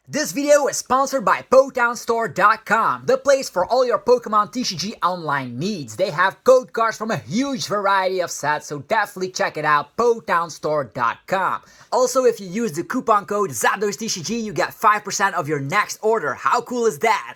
This video is sponsored by PotownStore.com, the place for all your Pokemon TCG online needs. They have code cards from a huge variety of sets, so definitely check it out, PotownStore.com. Also, if you use the coupon code ZapDoseTCG, you get 5% of your next order. How cool is that?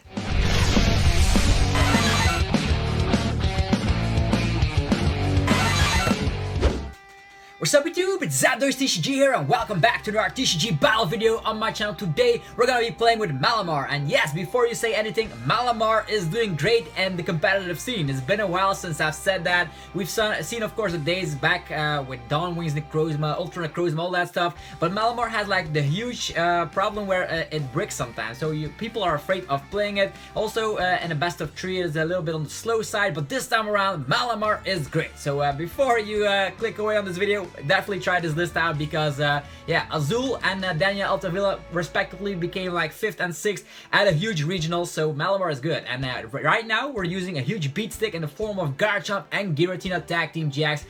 What's up YouTube, it's ZapDoseTCG here and welcome back to another TCG battle video on my channel. Today we're gonna be playing with Malamar, and yes, before you say anything, Malamar is doing great in the competitive scene. It's been a while since I've said that. We've seen of course the days back with Dawn Wings, Necrozma, Ultra Necrozma, all that stuff, but Malamar has like the huge problem where it bricks sometimes, so people are afraid of playing it. Also in a best of 3 it's a little bit on the slow side, but this time around Malamar is great. So before you click away on this video, definitely try this list out because yeah, Azul and Daniel Altavilla respectively became like 5th and 6th at a huge regional, so Malamar is good. And right now we're using a huge beat stick in the form of Garchomp and Giratina-GX.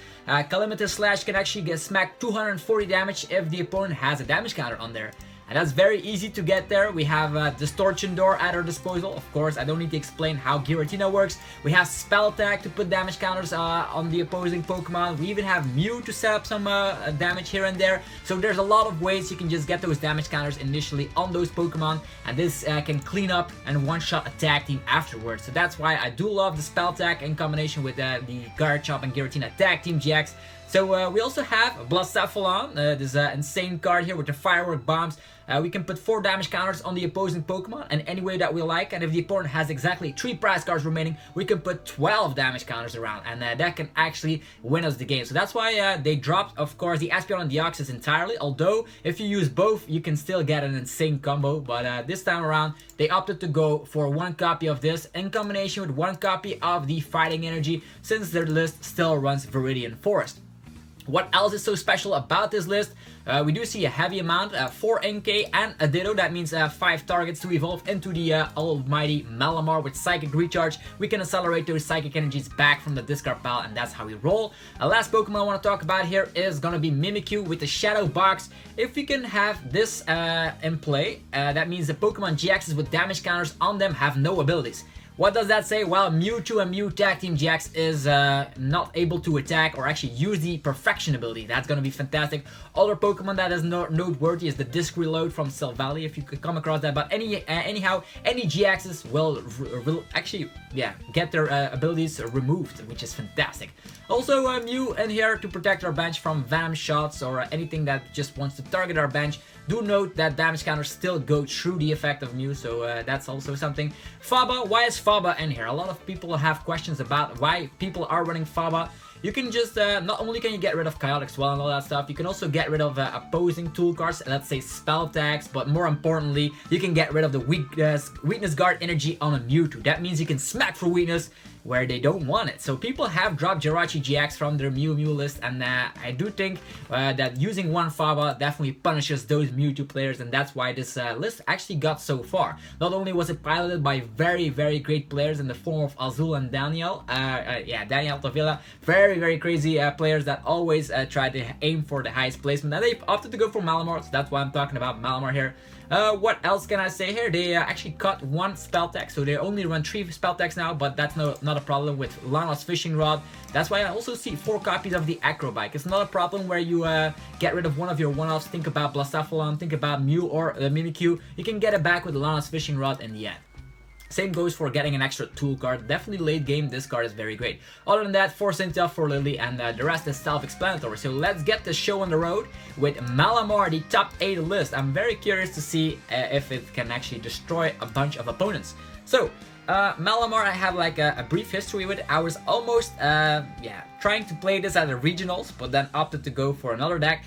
Calamitous Slash can actually get smacked 240 damage if the opponent has a damage counter on there. And that's very easy to get there. We have Distortion Door at our disposal. Of course, I don't need to explain how Giratina works. We have Spell Tag to put damage counters on the opposing Pokemon. We even have Mew to set up some damage here and there. So there's a lot of ways you can just get those damage counters initially on those Pokemon. And this can clean up and one-shot a tag team afterwards. So that's why I do love the Spell Tag in combination with the Garchomp and Giratina-GX. So we also have Blacephalon, this insane card here with the Firework Bombs. We can put 4 damage counters on the opposing Pokemon in any way that we like, and if the opponent has exactly 3 prize cards remaining, we can put 12 damage counters around, and that can actually win us the game. So that's why they dropped, of course, the Espeon and Deoxys entirely, although if you use both, you can still get an insane combo, but this time around, they opted to go for 1 copy of this in combination with 1 copy of the Fighting Energy, since their list still runs Viridian Forest. What else is so special about this list? We do see a heavy amount, 4 Inkay and a Ditto. That means 5 targets to evolve into the almighty Malamar with Psychic Recharge. We can accelerate those Psychic Energies back from the discard pile, and that's how we roll. Last Pokemon I want to talk about here is gonna be Mimikyu with the Shadow Box. If we can have this in play, that means the Pokemon GXs with damage counters on them have no abilities. What does that say? Well, Mewtwo and Mew Tag Team GX is not able to attack or actually use the Perfection ability. That's going to be fantastic. Other Pokemon that is noteworthy is the Disc Reload from Silvally, if you could come across that. But anyhow, any GXs will actually, yeah, get their abilities removed, which is fantastic. Also, Mew in here to protect our bench from Venom shots or anything that just wants to target our bench. Do note that damage counters still go through the effect of Mew, so that's also something. Faba, why is Faba in here? A lot of people have questions about why people are running Faba. You can just, not only can you get rid of Chaotic Swell and all that stuff, you can also get rid of opposing tool cards, let's say spell tags, but more importantly, you can get rid of the weakness guard energy on a Mewtwo. That means you can smack for weakness where they don't want it. So people have dropped Jirachi GX from their Mew list, and I do think that using 1 Faba definitely punishes those Mewtwo players, and that's why this list actually got so far. Not only was it piloted by very, very great players in the form of Azul and Daniel, yeah, Daniel Altavilla, very crazy players that always try to aim for the highest placement, and they opted to go for Malamar, so that's why I'm talking about Malamar here. What else can I say here? They actually cut 1 spell tag, so they only run 3 spell tags now, but that's not a problem with Lana's Fishing Rod. That's why I also see 4 copies of the Acrobike. It's not a problem where you get rid of one of your one-offs. Think about Blacephalon, think about Mew or Mimikyu. You can get it back with Lana's Fishing Rod in the end. Same goes for getting an extra tool card. Definitely late game, this card is very great. Other than that, 4 Cynthia, 4 Lily, and the rest is self-explanatory. So let's get the show on the road with Malamar, the top 8 list. I'm very curious to see if it can actually destroy a bunch of opponents. So, Malamar, I have like a brief history with it. I was almost, yeah, trying to play this at the regionals, but then opted to go for another deck.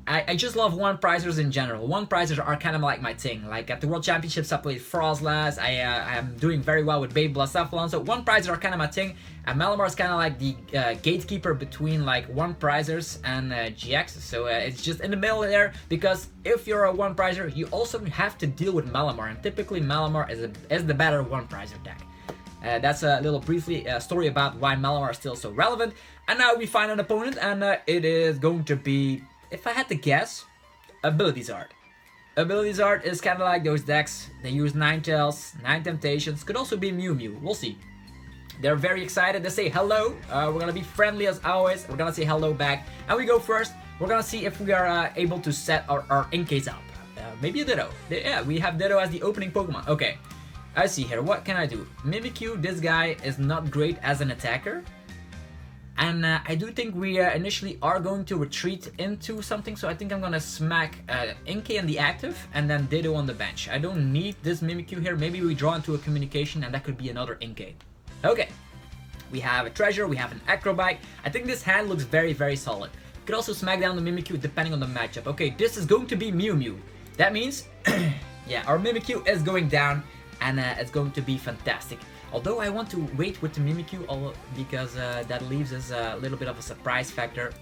I just love one-prizers in general. One-prizers are kind of like my thing. Like at the World Championships, I played Frostlass. I am doing very well with Babe Blacephalon. So one-prizers are kind of my thing. And Malamar is kind of like the gatekeeper between like one-prizers and GX. So it's just in the middle there, because if you're a one-prizer, you also have to deal with Malamar. And typically Malamar is the better one-prizer deck. That's a little briefly story about why Malamar is still so relevant. And now we find an opponent, and it is going to be, if I had to guess, Abilities Art. Abilities art is kind of like those decks. They use Ninetales, Nine Temptations, could also be Mew Mew. We'll see. They're very excited. They say hello. We're gonna be friendly as always. We're gonna say hello back. And we go first. We're gonna see if we are able to set our Inkays up. Maybe a Ditto. Yeah, we have Ditto as the opening Pokemon. Okay. I see here. What can I do? Mimikyu, this guy is not great as an attacker. And I do think we initially are going to retreat into something. So I think I'm gonna smack Inkay in the active and then Ditto on the bench. I don't need this Mimikyu here. Maybe we draw into a communication and that could be another Inkay. Okay. We have a Treasure. We have an Acrobike. I think this hand looks very, very solid. Could also smack down the Mimikyu depending on the matchup. Okay, this is going to be Mew Mew. That means, yeah, our Mimikyu is going down. And it's going to be fantastic. Although I want to wait with the Mimikyu because that leaves us a little bit of a surprise factor.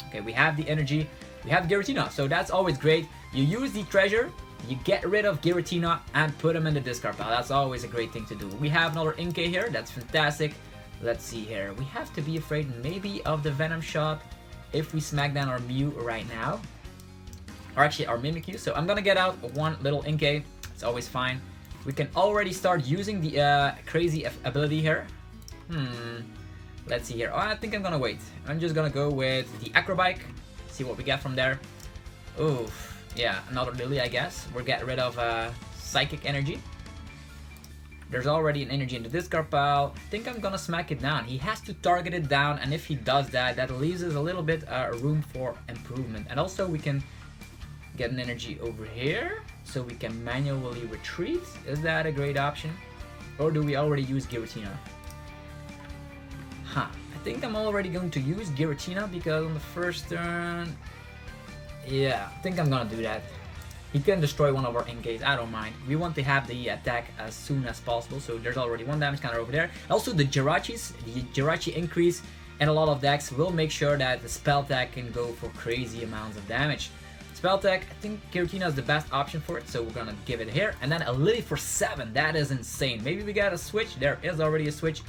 Okay, we have the energy, we have Giratina, so that's always great. You use the Treasure, you get rid of Giratina and put him in the discard pile. That's always a great thing to do. We have another Inkay here, that's fantastic. Let's see here, we have to be afraid maybe of the Venom Shot if we smack down our Mew right now. Or actually our Mimikyu, so I'm gonna get out one little Inkay, it's always fine. We can already start using the crazy ability here. Let's see here. Oh, I think I'm gonna wait. I'm just gonna go with the Acrobike. See what we get from there. Oof. Yeah, another Lily, I guess. We'll get rid of Psychic Energy. There's already an energy in the discard pile. I think I'm gonna smack it down. He has to target it down, and if he does that, that leaves us a little bit room for improvement. And also we can get an energy over here, so we can manually retreat. Is that a great option? Or do we already use Giratina? Huh, I think I'm already going to use Giratina because on the first turn... Yeah, I think I'm gonna do that. He can destroy one of our Inkays, I don't mind. We want to have the attack as soon as possible, so there's already one damage counter over there. Also the Jirachis, the Jirachi increase in a lot of decks will make sure that the spell attack can go for crazy amounts of damage. Spell attack, I think Giratina is the best option for it, so we're gonna give it here. And then a Lily for 7, that is insane. Maybe we got a switch, there is already a switch.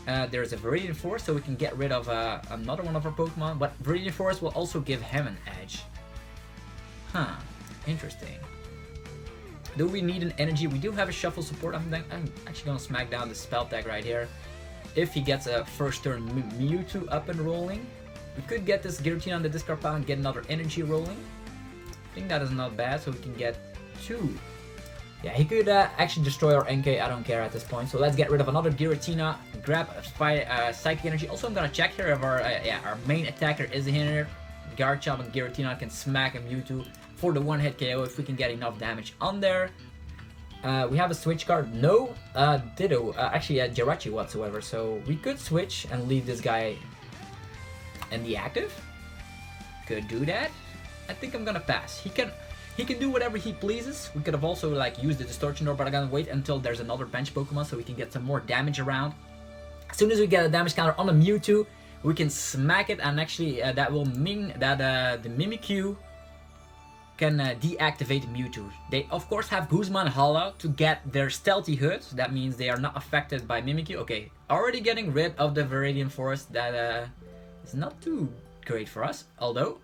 There's a Viridian Force, so we can get rid of another one of our Pokemon, but Viridian Force will also give him an edge. Huh, interesting. Do we need an energy? We do have a Shuffle support. I'm actually gonna smack down the spell attack right here. If he gets a first turn Mewtwo up and rolling, we could get this Giratina on the discard pile and get another energy rolling. I think that is not bad, so we can get 2. Yeah, he could actually destroy our Inkay, I don't care at this point. So let's get rid of another Giratina, grab a Psychic Energy. Also, I'm gonna check here if our main attacker is in here. Garchomp and Giratina can smack a Mewtwo for the one-hit KO if we can get enough damage on there. We have a switch card, no Ditto, actually Jirachi whatsoever. So we could switch and leave this guy in the active. Could do that. I think I'm gonna pass. He can do whatever he pleases. We could have also like used the Distortion Door, but I'm gonna wait until there's another bench Pokemon so we can get some more damage around. As soon as we get a damage counter on the Mewtwo, we can smack it, and actually that will mean that the Mimikyu can deactivate Mewtwo. They of course have Guzman Hollow to get their Stealthy Hood. That means they are not affected by Mimikyu. Okay, already getting rid of the Viridian Forest. That is not too great for us, although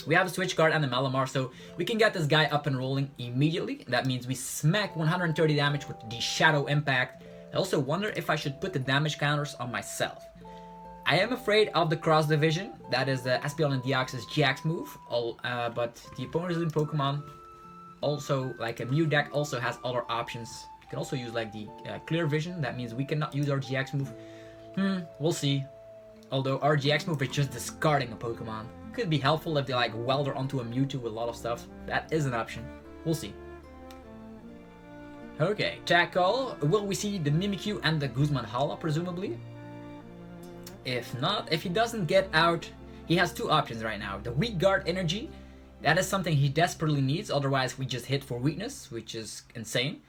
we have a Switch card and a Malamar, so we can get this guy up and rolling immediately. That means we smack 130 damage with the Shadow Impact. I also wonder if I should put the damage counters on myself. I am afraid of the Cross Division. That is the Espeon and Deoxys GX move. But the opposing Pokemon, also like a Mew deck, also has other options. You can also use like the Clear Vision. That means we cannot use our GX move. We'll see. Although our GX move is just discarding a Pokemon. Could be helpful if they like welder onto a Mewtwo with a lot of stuff. That is an option. We'll see. Okay, tackle. Will we see the Mimikyu and the Guzman Hala presumably? If not, if he doesn't get out, he has 2 options right now. The Weak Guard Energy, that is something he desperately needs, otherwise we just hit for weakness, which is insane.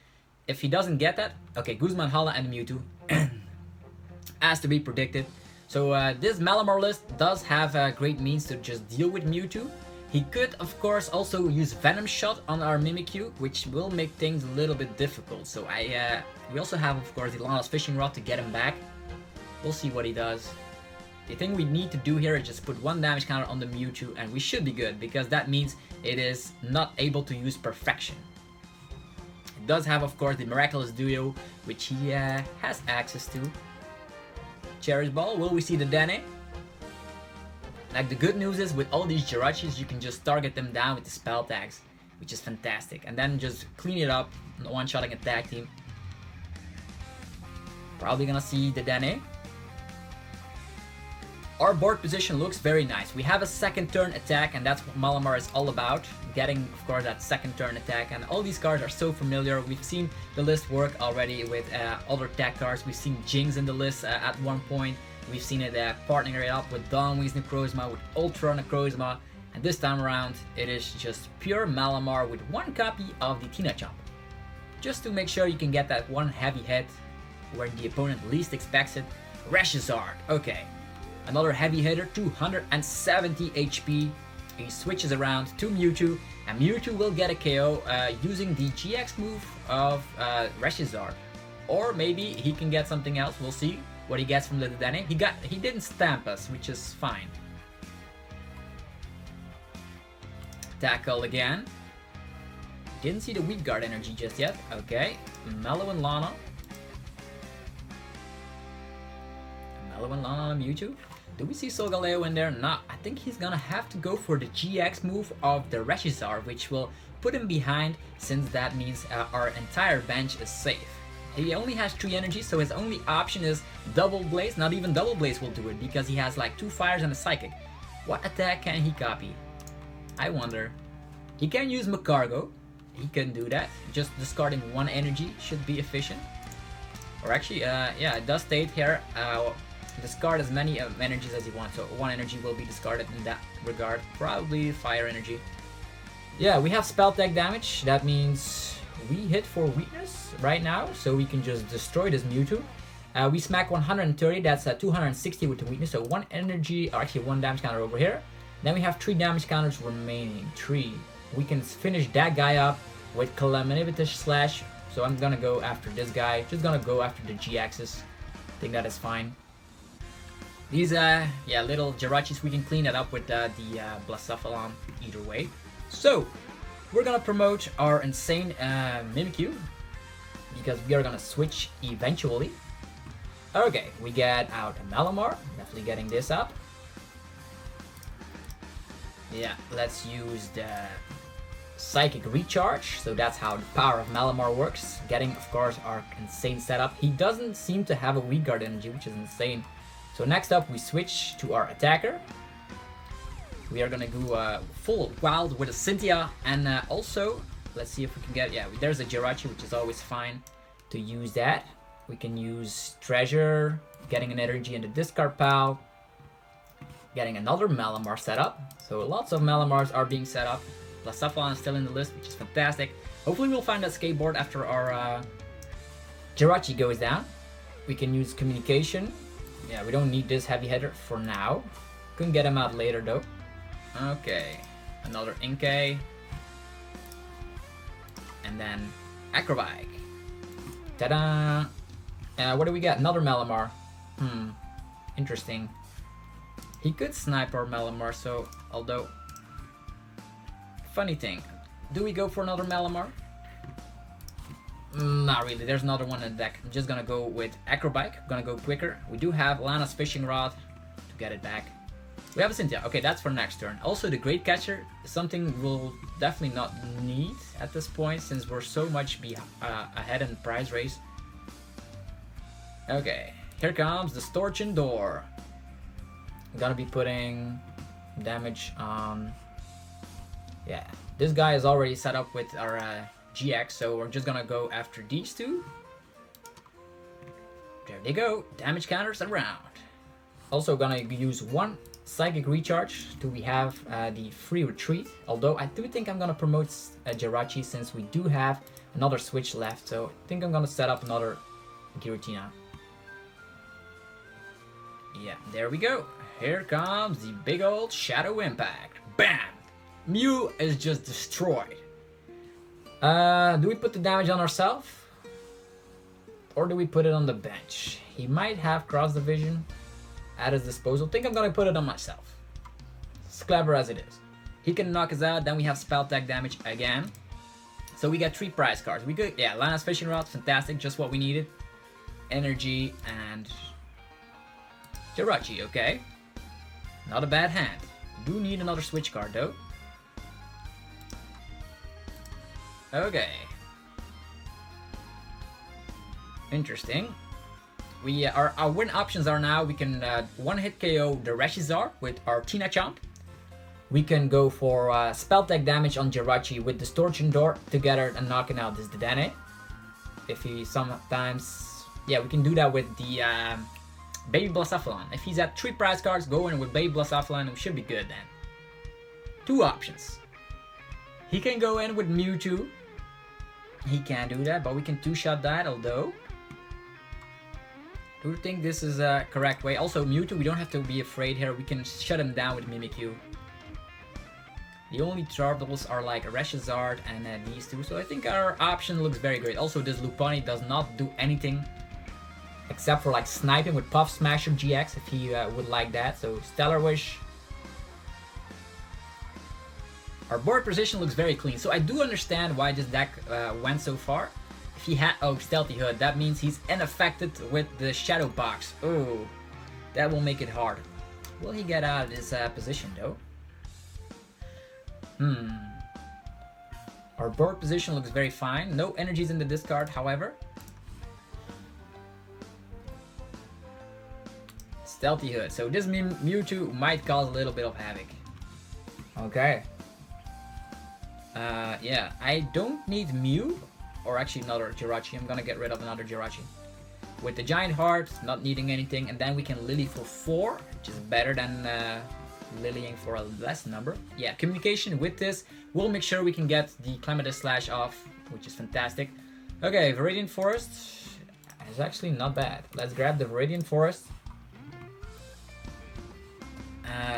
If he doesn't get that, okay, Guzman Hala and Mewtwo, as to be predicted. So this Malamar list does have great means to just deal with Mewtwo. He could, of course, also use Venom Shot on our Mimikyu, which will make things a little bit difficult. So we also have, of course, the Lana's Fishing Rod to get him back. We'll see what he does. The thing we need to do here is just put 1 damage counter on the Mewtwo, and we should be good, because that means it is not able to use perfection. It does have, of course, the miraculous duo, which he has access to. Cherish Ball, will we see the Dene? Like, the good news is with all these Jirachis, you can just target them down with the spell tags, which is fantastic. And then just clean it up, one-shotting a tag team. Probably gonna see the Dene. Our board position looks very nice. We have a second turn attack, and that's what Malamar is all about. Getting, of course, that second turn attack. And all these cards are so familiar. We've seen the list work already with other tech cards. We've seen Jinx in the list at one point. We've seen it partnering it up with Dawnwing's Necrozma, with Ultra Necrozma. And this time around, it is just pure Malamar with one copy of the Tinachomp. Just to make sure you can get that one heavy hit where the opponent least expects it. Reshizard, okay. Another heavy hitter, 270 HP. He switches around to Mewtwo, and Mewtwo will get a KO using the GX move of Reshizard. Or maybe he can get something else, we'll see what he gets from the Dene. He didn't stamp us, which is fine. Tackle again. Didn't see the Weak Guard energy just yet. Okay, Mellow and Lana. Mellow and Lana on Mewtwo. Do we see Solgaleo in there? No, I think he's gonna have to go for the GX move of the Reshizard, which will put him behind, since that means our entire bench is safe. He only has 3 energy, so his only option is Double Blaze. Not even Double Blaze will do it, because he has like 2 fires and a psychic. What attack can he copy? I wonder. He can use Macargo. He can do that. Just discarding 1 energy should be efficient. Or actually, yeah, it does state here, discard as many energies as you want. So 1 energy will be discarded in that regard. Probably fire energy. Yeah, we have spell tag damage. That means we hit for weakness right now, so we can just destroy this Mewtwo. We smack 130, that's 260 with the weakness, so 1 energy, or actually 1 damage counter over here. Then we have 3 damage counters remaining, 3. We can finish that guy up with Calamity Slash, so I'm gonna go after this guy, just gonna go after the GXs. I think that is fine. These, yeah, little Jirachis, we can clean it up with the Blacephalon either way. So, we're gonna promote our insane Mimikyu, because we are gonna switch eventually. Okay, we get out a Malamar, definitely getting this up. Yeah, let's use the Psychic Recharge, so that's how the power of Malamar works. Getting, of course, our insane setup. He doesn't seem to have a Weak Guard energy, which is insane. So next up, we switch to our attacker. We are gonna go full wild with a Cynthia, and also, let's see if we can get, yeah, there's a Jirachi, which is always fine to use that. We can use Treasure, getting an energy in the discard pile, getting another Malamar setup. So lots of Malamars are being set up. Blacephalon is still in the list, which is fantastic. Hopefully we'll find that skateboard after our Jirachi goes down. We can use Communication. Yeah, we don't need this heavy hitter for now. Couldn't get him out later though. Okay, another Inkay. And then Acrobatic. Ta-da! What do we get? Another Malamar. Interesting. He could snipe our Malamar, so, although... Funny thing, do we go for another Malamar? Not really, there's another one in the deck. I'm just gonna go with Acrobatic, gonna go quicker. We do have Lana's Fishing Rod to get it back. We have a Cynthia, okay, that's for next turn. Also, the Great Catcher is something we'll definitely not need at this point, since we're so much ahead in the prize race. Okay, here comes the Storchin Door. I'm gonna be putting damage on... Yeah, this guy is already set up with our GX, so we're just gonna go after these 2. There they go, damage counters around. Also gonna use 1 Psychic Recharge till we have the free retreat. Although I do think I'm gonna promote Jirachi, since we do have another switch left, so I think I'm gonna set up another Giratina. Yeah, there we go. Here comes the big old Shadow Impact. Bam! Mew is just destroyed. Do we put the damage on ourselves? Or do we put it on the bench? He might have Cross Division at his disposal. I think I'm gonna put it on myself. As clever as it is. He can knock us out. Then we have spell tag damage again. So we got 3 prize cards. We could, yeah, Lana's Fishing Rod, fantastic, just what we needed. Energy and Jirachi, okay. Not a bad hand. Do need another switch card though. Okay. Interesting. We our win options are now we can one-hit KO the Reshizar with our Garchomp. We can go for spell tag damage on Jirachi with Distortion Door together and knocking out this Dedenne. If he sometimes, yeah, we can do that with the Baby Blacephalon. If he's at 3 prize cards, go in with Baby Blacephalon, we should be good then. 2 options. He can go in with Mewtwo. He can do that, but we can 2-shot that, although. Do you think this is a correct way? Also, Mewtwo, we don't have to be afraid here. We can shut him down with Mimikyu. The only troubles are like Reshizard and these two, so I think our option looks very great. Also, this Lopunny does not do anything except for like sniping with Puff Smasher GX if he would like that. So Stellar Wish. Our board position looks very clean, so I do understand why this deck went so far. If he had, oh, Stealthy Hood, that means he's unaffected with the Shadow Box. Oh, that will make it hard. Will he get out of this position though? Our board position looks very fine. No energies in the discard, however. Stealthy Hood. So this Mewtwo might cause a little bit of havoc. Okay. Yeah, I don't need Mew, or actually another Jirachi. I'm gonna get rid of another Jirachi. With the Giant Heart, not needing anything, and then we can Lily for 4, which is better than Lilying for a less number. Yeah, communication with this will make sure we can get the Clematis Slash off, which is fantastic. Okay, Viridian Forest is actually not bad. Let's grab the Viridian Forest.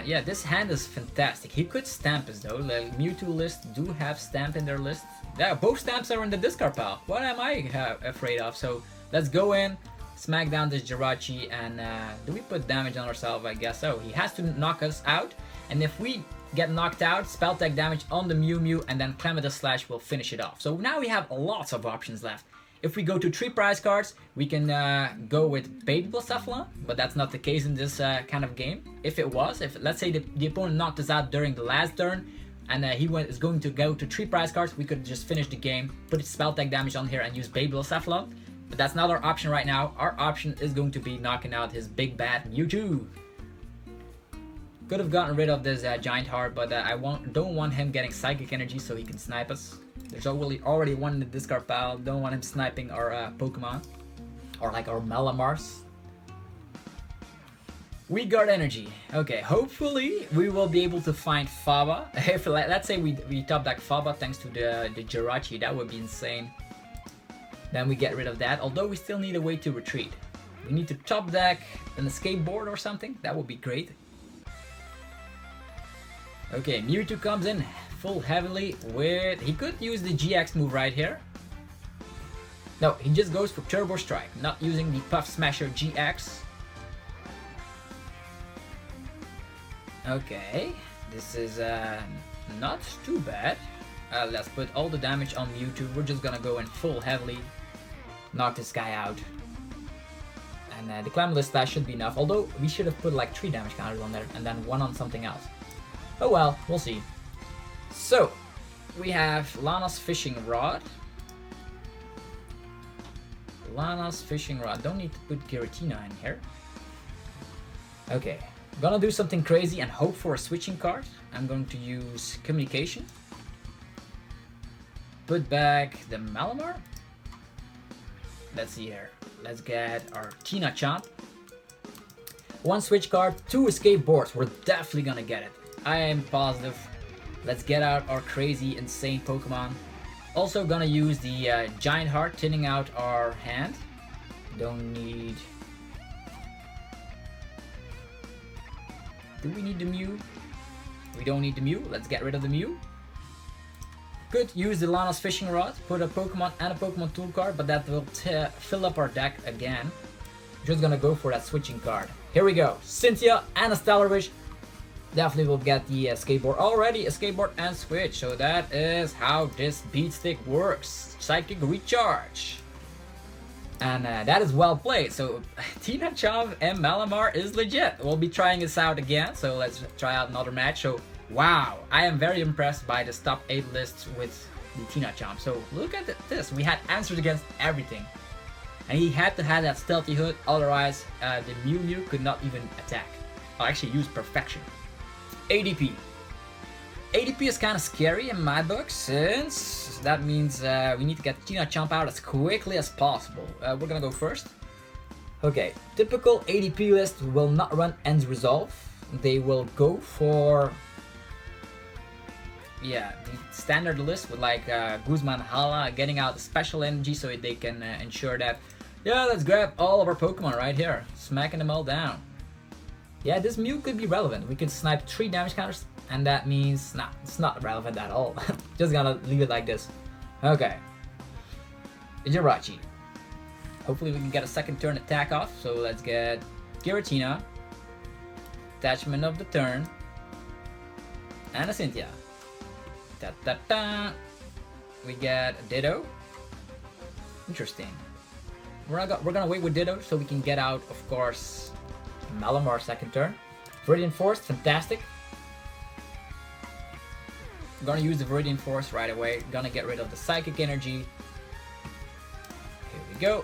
Yeah, this hand is fantastic. He could stamp us though. The Mewtwo list do have stamp in their list. Yeah, both stamps are in the discard pile. What am I afraid of? So let's go in, smack down this Jirachi, and do we put damage on ourselves? I guess so. He has to knock us out, and if we get knocked out, spell tag damage on the Mew, and then Clematis Slash will finish it off. So now we have lots of options left. If we go to 3 prize cards, we can go with Baby Blacephalon, but that's not the case in this kind of game. If it was, if let's say the opponent knocked us out during the last turn, and he is going to go to 3 prize cards, we could just finish the game, put spell tag damage on here, and use Baby Blacephalon. But that's not our option right now. Our option is going to be knocking out his big bad Mewtwo. Could have gotten rid of this Giant Heart, but I don't want him getting Psychic Energy so he can snipe us. There's already one in the discard pile. Don't want him sniping our Pokemon. Or like our Malamars. We got energy. Okay, hopefully we will be able to find Faba. If let's say we top deck Faba thanks to the Jirachi, that would be insane. Then we get rid of that, although we still need a way to retreat. We need to top deck an escape board or something. That would be great. Okay, Mewtwo comes in full heavily with... He could use the GX move right here. No, he just goes for Turbo Strike, not using the Puff Smasher GX. Okay, this is not too bad. Let's put all the damage on Mewtwo. We're just gonna go in full heavily, knock this guy out. And the Clematis Slash should be enough, although we should have put like 3 damage counters on there and then 1 on something else. Oh well, we'll see. So, we have Lana's Fishing Rod. Lana's Fishing Rod. Don't need to put Giratina in here. Okay, I'm gonna do something crazy and hope for a switching card. I'm going to use Communication. Put back the Malamar. Let's see here. Let's get our Garchomp. 1 switch card, 2 escape boards. We're definitely gonna get it. I am positive. Let's get out our crazy, insane Pokemon. Also gonna use the Giant Heart, thinning out our hand. Don't need... Do we need the Mew? We don't need the Mew. Let's get rid of the Mew. Could use the Lana's Fishing Rod, put a Pokemon and a Pokemon tool card, but that will fill up our deck again. Just gonna go for that switching card. Here we go. Cynthia and a Stellar Wish. Definitely will get the skateboard. Already a skateboard and switch. So that is how this beat stick works. Psychic recharge. And that is well played. So Tina Chomp and Malamar is legit. We'll be trying this out again. So let's try out another match. So wow, I am very impressed by the top 8 lists with the Tina Chomp. So look at this. We had answers against everything. And he had to have that stealthy hood. Otherwise, the Mew could not even attack. Or actually use perfection. ADP. ADP is kind of scary in my book, since that means we need to get Tina Chomp out as quickly as possible. We're gonna go first. Okay, typical ADP list will not run End Resolve. They will go for, yeah, the standard list with like Guzman Hala getting out the special energy so they can ensure that, yeah, let's grab all of our Pokemon right here, smacking them all down. Yeah, this Mew could be relevant. We could snipe 3 damage counters, and that means, nah, it's not relevant at all. Just gonna leave it like this. Okay. Jirachi. Hopefully we can get a second turn attack off, so let's get Giratina. Attachment of the turn. And a Cynthia. Ta-ta-ta. We get a Ditto. Interesting. We're gonna wait with Ditto so we can get out, of course, Malamar second turn. Viridian Force, fantastic. Gonna use the Viridian Force right away. Gonna get rid of the Psychic Energy. Here we go.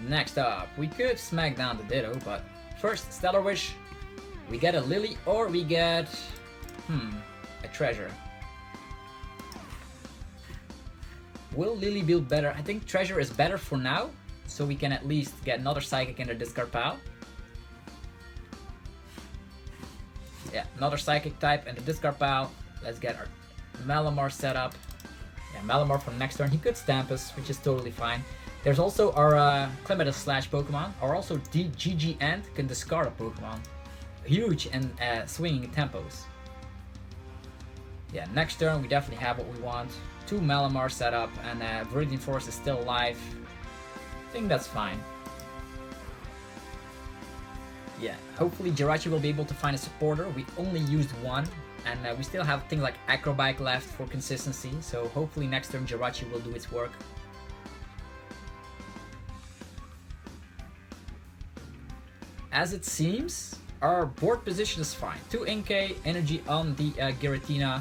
Next up, we could smack down the Ditto, but first, Stellar Wish. We get a Lily or we get, a Treasure. Will Lily be better? I think Treasure is better for now, so we can at least get another Psychic in the discard pile. Yeah, another Psychic type in the discard pile. Let's get our Malamar set up. Yeah, Malamar for next turn. He could stamp us, which is totally fine. There's also our Clematis Slash Pokemon, or also GG Ant can discard a Pokemon. Huge and swinging tempos. Yeah, next turn we definitely have what we want. 2 Malamar set up, and Viridian Force is still alive. I think that's fine. Yeah, hopefully Jirachi will be able to find a supporter. We only used one, and we still have things like Acrobike left for consistency, so hopefully next turn Jirachi will do its work. As it seems, our board position is fine. 2 Inkay energy on the Giratina.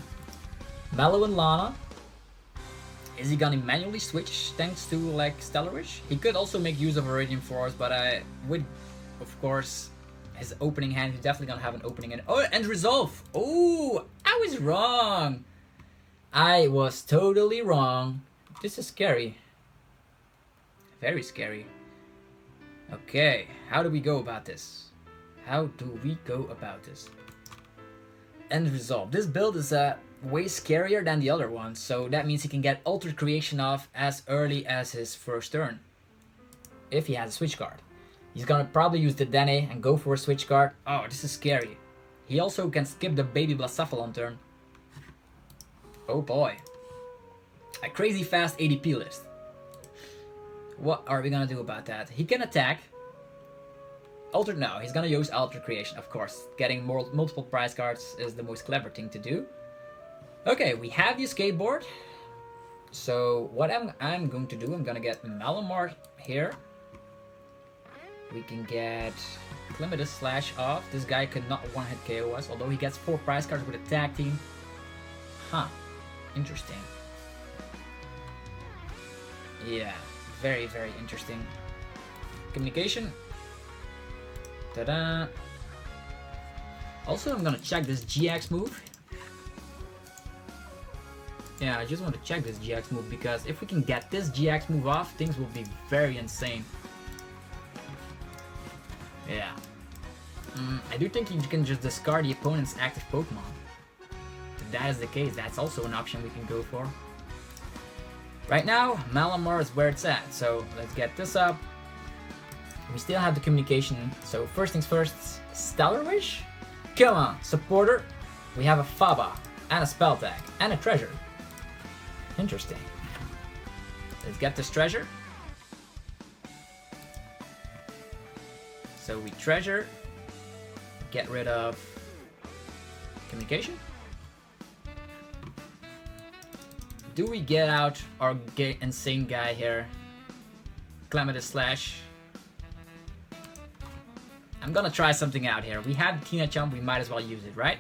Mallow and Lana. Is he gonna manually switch thanks to like Stellar Wish? He could also make use of Viridian Force, but with, of course, his opening hand, he's definitely gonna have an opening hand. Oh, and Resolve! Oh, I was wrong! I was totally wrong. This is scary. Very scary. Okay, how do we go about this? How do we go about this? End Resolve. This build is way scarier than the other ones, so that means he can get Altered Creation off as early as his first turn. If he has a switch card. He's gonna probably use the Dene and go for a switch card. Oh, this is scary. He also can skip the Baby Blacephalon turn. Oh boy. A crazy fast ADP list. What are we gonna do about that? He can attack. Altered, no, he's gonna use Altered Creation, of course. Getting multiple prize cards is the most clever thing to do. Okay, we have the escape board. So what I'm going to do, I'm gonna get Malamar here. We can get Clematis Slash off. This guy could not one-hit KO us, although he gets 4 prize cards with a tag team. Huh, interesting. Yeah, very, very interesting. Communication. Ta-da! Also, I'm gonna check this GX move. Yeah, I just want to check this GX move, because if we can get this GX move off, things will be very insane. Yeah. I do think you can just discard the opponent's active Pokemon. If that is the case, that's also an option we can go for. Right now, Malamar is where it's at, so let's get this up. We still have the communication, so first things first, Stellar Wish? Come on, supporter! We have a Faba, and a Spell Tag, and a Treasure. Interesting. Let's get this Treasure. So we Treasure, get rid of communication. Do we get out our insane guy here? Calamitous Slash. I'm gonna try something out here. We have Tina Chomp, we might as well use it, right?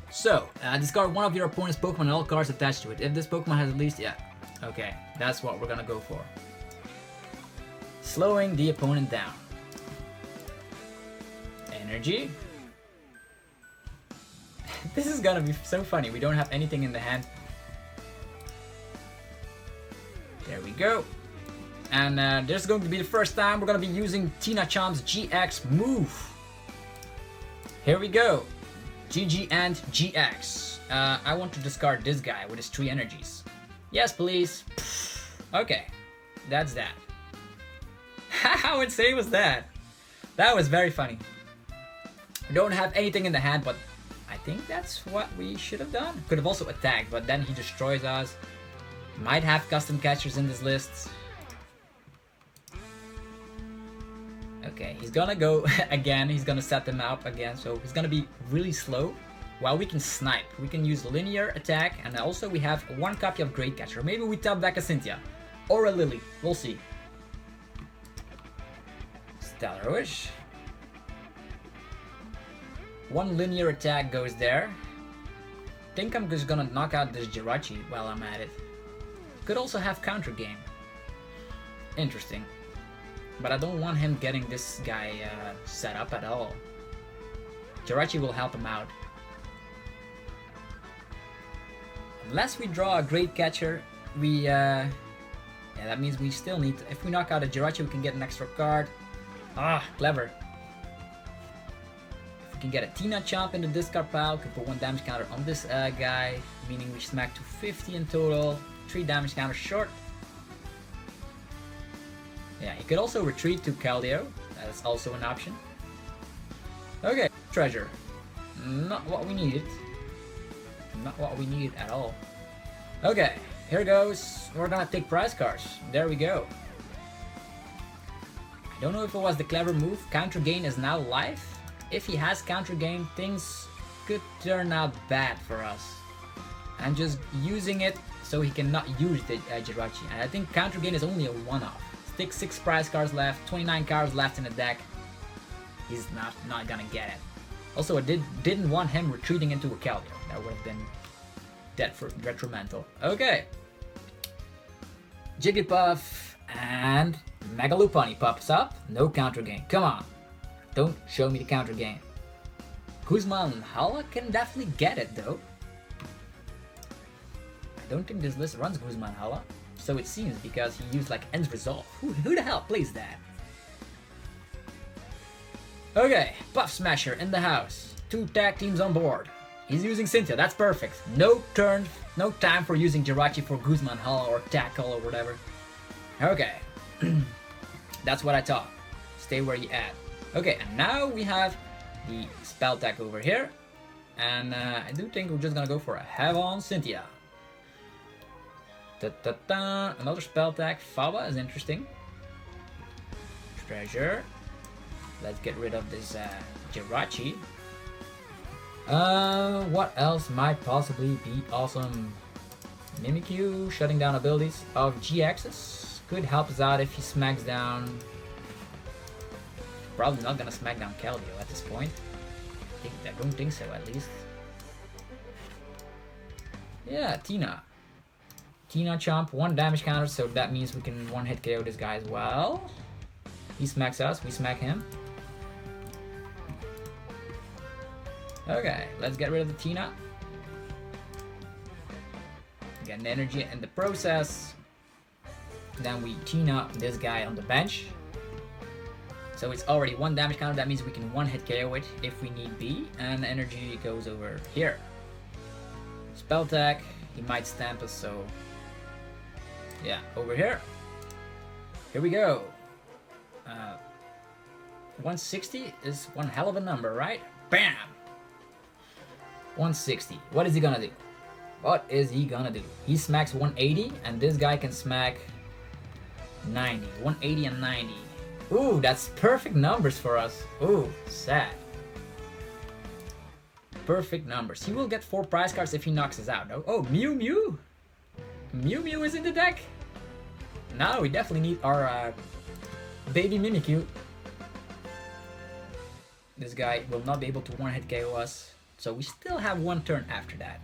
So, discard one of your opponent's Pokemon and all cards attached to it. If this Pokemon has at least, yeah. Okay, that's what we're gonna go for. Slowing the opponent down. Energy. This is gonna be so funny. We don't have anything in the hand. There we go. And this is going to be the first time we're gonna be using Tina Chomp's GX move. Here we go. GG and GX. I want to discard this guy with his 3 energies. Yes, please. Okay, that's that. How insane was that? That was very funny. We don't have anything in the hand, but I think that's what we should have done. Could have also attacked, but then he destroys us. Might have custom catchers in this list. Okay, he's gonna go again. He's gonna set them up again, so he's gonna be really slow. While we can snipe, we can use linear attack, and also we have 1 copy of Great Catcher. Maybe we tap back a Cynthia or a Lily. We'll see. Stellar Wish. 1 linear attack goes there. Think I'm just gonna knock out this Jirachi while I'm at it. Could also have counter game. Interesting. But I don't want him getting this guy set up at all. Jirachi will help him out. Unless we draw a Great Catcher, we yeah, that means we still need to, if we knock out a Jirachi, we can get an extra card. Ah, clever. If we can get a Tina Chomp in the discard pile, we can put 1 damage counter on this guy, meaning we smack to 50 in total, 3 damage counters short. Yeah, he could also retreat to Keldeo. That's also an option. Okay, treasure. Not what we needed. Not what we needed at all. Okay, here goes. We're gonna take prize cards. There we go. I don't know if it was the clever move. Counter gain is now live. If he has counter gain, things could turn out bad for us. I'm just using it so he cannot use the Jirachi. And I think counter gain is only a one-off. 6 prize cards left, 29 cards left in the deck. He's not gonna get it. Also, I didn't want him retreating into a Keldeo. That would have been detrimental. Okay. Jigglypuff and Mega Lopunny pops up. No counter gain. Come on. Don't show me the counter gain. Guzman Hala can definitely get it though. I don't think this list runs Guzman Hala. So it seems, because he used like End's Resolve. Who the hell plays that? Okay, Puff Smasher in the house. 2 tag teams on board. He's using Cynthia, that's perfect. No turn, no time for using Jirachi for Guzman Hala or Tackle or whatever. Okay, that's what I thought. Stay where you at. Okay, and now we have the spell tag over here. And I do think we're just gonna go for a Have-on Cynthia. Another spell tag. Faba is interesting. Treasure. Let's get rid of this Jirachi. What else might possibly be awesome? Mimikyu shutting down abilities of GXs could help us out if he smacks down. Probably not gonna smack down Keldeo at this point. I don't think so, at least. Yeah, Tina Chomp, 1 damage counter, so that means we can 1-hit KO this guy as well. He smacks us, we smack him. Okay, let's get rid of the Tina. Get an energy in the process. Then we Tina this guy on the bench. So it's already 1 damage counter, that means we can 1-hit KO it if we need be. And the energy goes over here. Spell tag, he might stamp us, so yeah, over here. Here we go. 160 is one hell of a number, right? Bam! 160. What is he gonna do? What is he gonna do? He smacks 180, and this guy can smack 90. 180 and 90. Ooh, that's perfect numbers for us. Ooh, sad. Perfect numbers. He will get 4 prize cards if he knocks us out, though. Oh, Mew Mew! Mew Mew is in the deck. Now we definitely need our baby Mimikyu. This guy will not be able to one-hit KO us, so we still have 1 turn after that.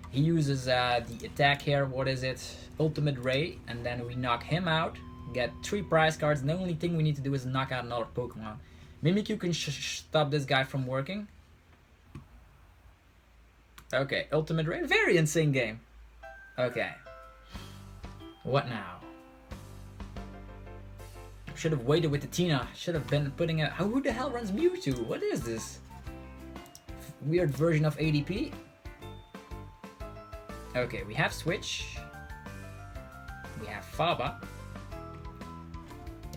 He uses the attack here, what is it? Ultimate Ray, and then we knock him out, get 3 prize cards. The only thing we need to do is knock out another Pokemon. Mimikyu can stop this guy from working. Okay, Ultimate Ray, very insane game. Okay. What now? Should have waited with the Tina. Should have been putting a... Who the hell runs Mewtwo? What is this? Weird version of ADP? Okay, we have Switch. We have Faba.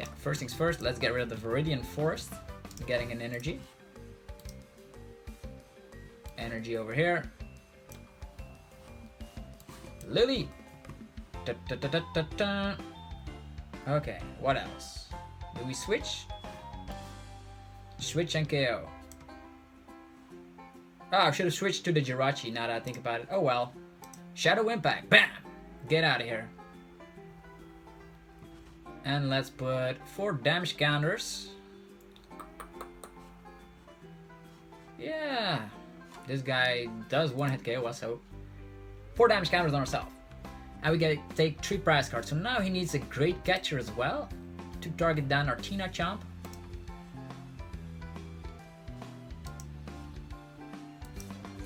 Yeah, first things first, let's get rid of the Viridian Forest. Getting an energy. Energy over here. Lily! Da, da, da, da, da, da. Okay, what else? Do we switch? Switch and KO. Oh, I should have switched to the Jirachi now that I think about it. Oh well. Shadow Impact. Bam! Get out of here. And let's put 4 damage counters. Yeah. This guy does one-hit KO us, so 4 damage counters on ourselves. And we get to take 3 prize cards. So now he needs a Great Catcher as well to target down our Chomp.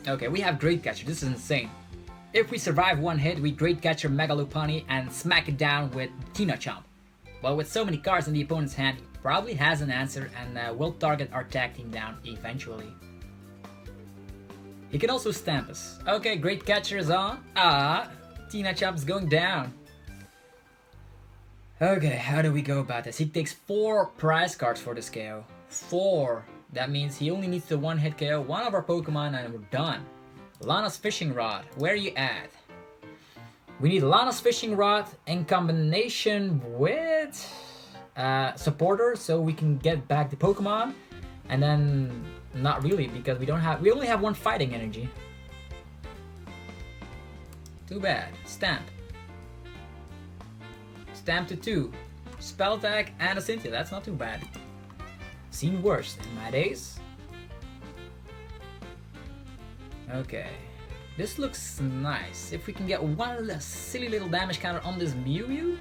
Okay, we have Great Catcher. This is insane. If we survive 1 hit, we Great Catcher Mega Lopunny and smack it down with Chomp. Well, with so many cards in the opponent's hand, he probably has an answer and will target our tag team down eventually. He can also stamp us. Okay, Great Catcher is on. Chomp's going down. Okay, how do we go about this? He takes 4 prize cards for this KO. 4. That means he only needs to one-hit KO one of our Pokemon and we're done. Lana's Fishing Rod, where are you at? We need Lana's Fishing Rod in combination with Supporter so we can get back the Pokemon. And then, not really, because we only have 1 fighting energy. Too bad. Stamp. Stamp to 2. Spell attack and a Cynthia. That's not too bad. Seen worse in my days. Okay. This looks nice. If we can get 1 silly little damage counter on this Mew,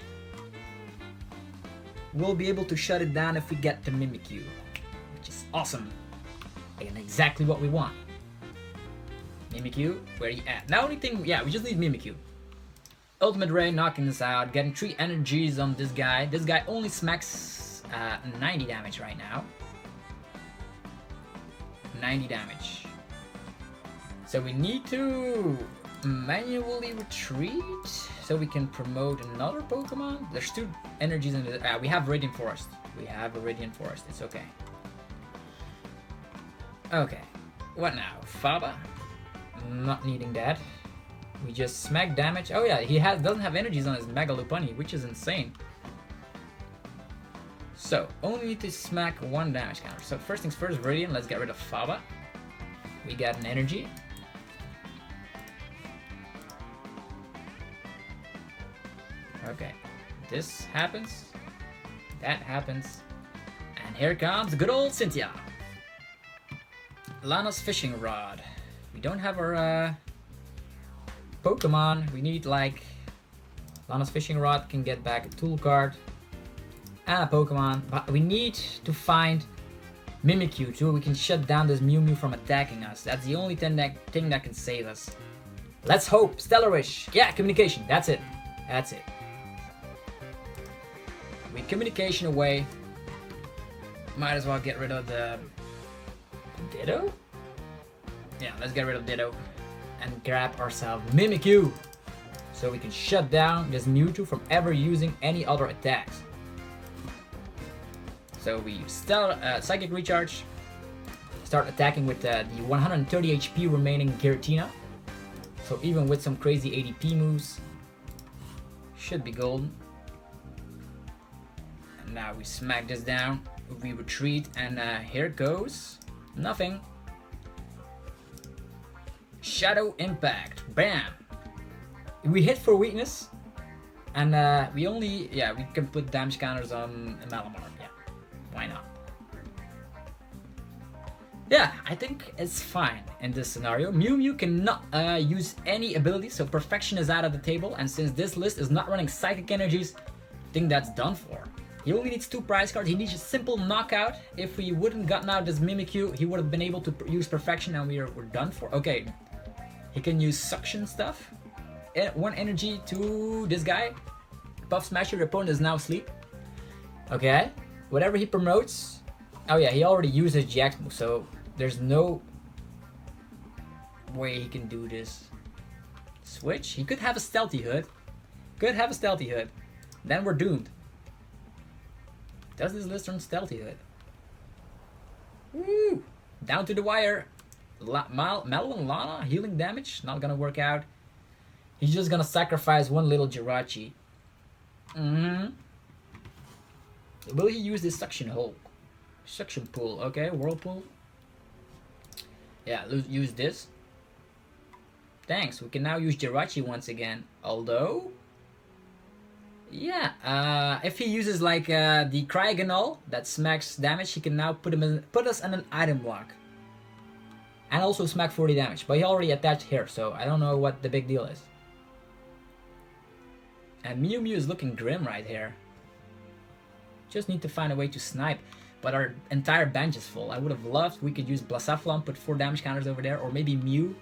we'll be able to shut it down if we get the Mimikyu. Which is awesome. And exactly what we want. Mimikyu, where you at? Now only thing, yeah, we just need Mimikyu. Ultimate Ray knocking us out, getting 3 energies on this guy. This guy only smacks 90 damage right now. 90 damage. So we need to manually retreat so we can promote another Pokemon. There's 2 energies in the... we have Radiant Forest. We have a Radiant Forest, it's okay. Okay, what now? Faba? Not needing that. We just smack damage. Oh yeah, he doesn't have energies on his Mega Lopunny, which is insane. So, only need to smack 1 damage counter. So first things first, Viridian, let's get rid of Faba. We got an energy. Okay, this happens. That happens. And here comes good old Cynthia. Lana's Fishing Rod. We don't have our Pokemon. We need like Lana's Fishing Rod can get back a tool card and a Pokemon, but we need to find Mimikyu so we can shut down this Mew Mew from attacking us. That's the only thing that can save us. Let's hope. Stellar Wish. Yeah, communication. That's it. That's it. With communication away, might as well get rid of the Ditto? Yeah, let's get rid of Ditto and grab ourselves Mimikyu so we can shut down this Mewtwo from ever using any other attacks. So we start Psychic Recharge, start attacking with the 130 HP remaining Giratina. So even with some crazy ADP moves, should be golden. And now we smack this down. We retreat, and here it goes. Nothing. Shadow Impact. Bam. We hit for weakness, and we only, yeah, we can put damage counters on Malamar. Yeah, why not? Yeah, I think it's fine in this scenario. Mew cannot use any abilities, so Perfection is out of the table, and since this list is not running Psychic Energies, I think that's done for. He only needs 2 prize cards. He needs a simple knockout. If we wouldn't gotten out this Mimikyu, he would have been able to use Perfection, and we're done for. Okay, he can use Suction stuff. 1 energy to this guy. Buff Smash, your opponent is now asleep. Okay, whatever he promotes. Oh yeah, he already used his GX move, so there's no way he can do this. Switch? He could have a Stealthy Hood. Then we're doomed. Does this list run Stealthy Hood? Woo! Down to the wire. Malamar Lana, healing damage, not gonna work out. He's just gonna sacrifice 1 little Jirachi. Will he use this Suction Hole? Suction Pool, okay, Whirlpool. Yeah, use this. Thanks, we can now use Jirachi once again. Although, yeah, if he uses like the Cryogonal that smacks damage, he can now put us in an item block. And also smack 40 damage, but he already attached here, so I don't know what the big deal is. And Mew is looking grim right here. Just need to find a way to snipe. But our entire bench is full. I would have loved we could use Blacephalon, put 4 damage counters over there, or maybe Mew.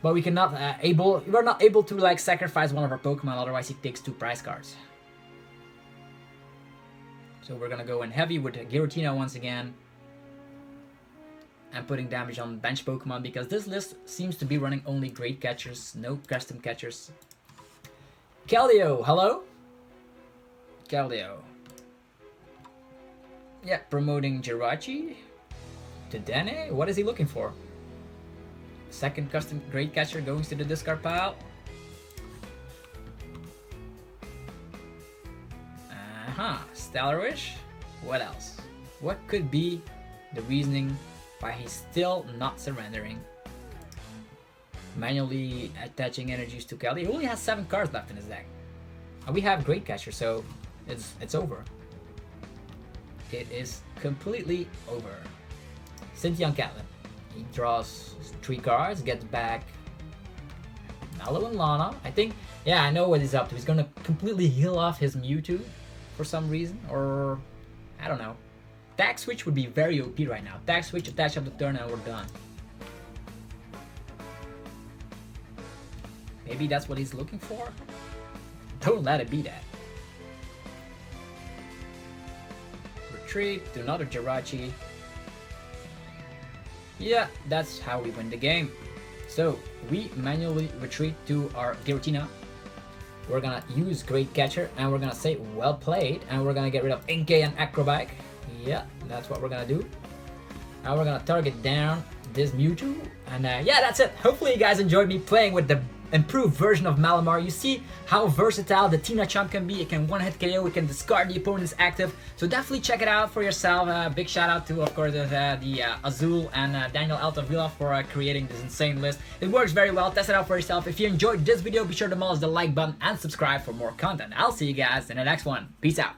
But we cannot we're not able to like sacrifice one of our Pokemon, otherwise he takes 2 prize cards. So we're gonna go in heavy with Giratina once again. And putting damage on bench Pokemon, because this list seems to be running only great catchers, no custom catchers. Keldeo, hello? Keldeo. Yeah, promoting Jirachi to Dene. What is he looking for? Second custom great catcher goes to the discard pile. Stellar Wish. What else? What could be the reasoning why he's still not surrendering? Manually attaching energies to Kelly. He only has 7 cards left in his deck. And we have great catcher, so it's over. It is completely over. Cynthia Catlin. He draws 3 cards, gets back Mallow and Lana. I think, yeah, I know what he's up to. He's gonna completely heal off his Mewtwo for some reason, or I don't know. Tag switch would be very OP right now. Tag switch, attach up the turn, and we're done. Maybe that's what he's looking for? Don't let it be that. Retreat to another Jirachi. Yeah, that's how we win the game. So we manually retreat to our Giratina. We're gonna use Great Catcher, and we're gonna say well played, and we're gonna get rid of Inkay and Acrobat. Yeah, that's what we're gonna do. Now we're gonna target down this Mewtwo, and yeah, that's it. Hopefully you guys enjoyed me playing with the improved version of Malamar. You see how versatile the Tina Chomp can be. It can one-hit KO, it can discard the opponent's active, so definitely check it out for yourself. Big shout out to, of course, the Azul and Daniel Altavilla for creating this insane list. It works very well. Test it out for yourself. If you enjoyed this video, be sure to demolish the like button and subscribe for more content. I'll see you guys in the next one. Peace out.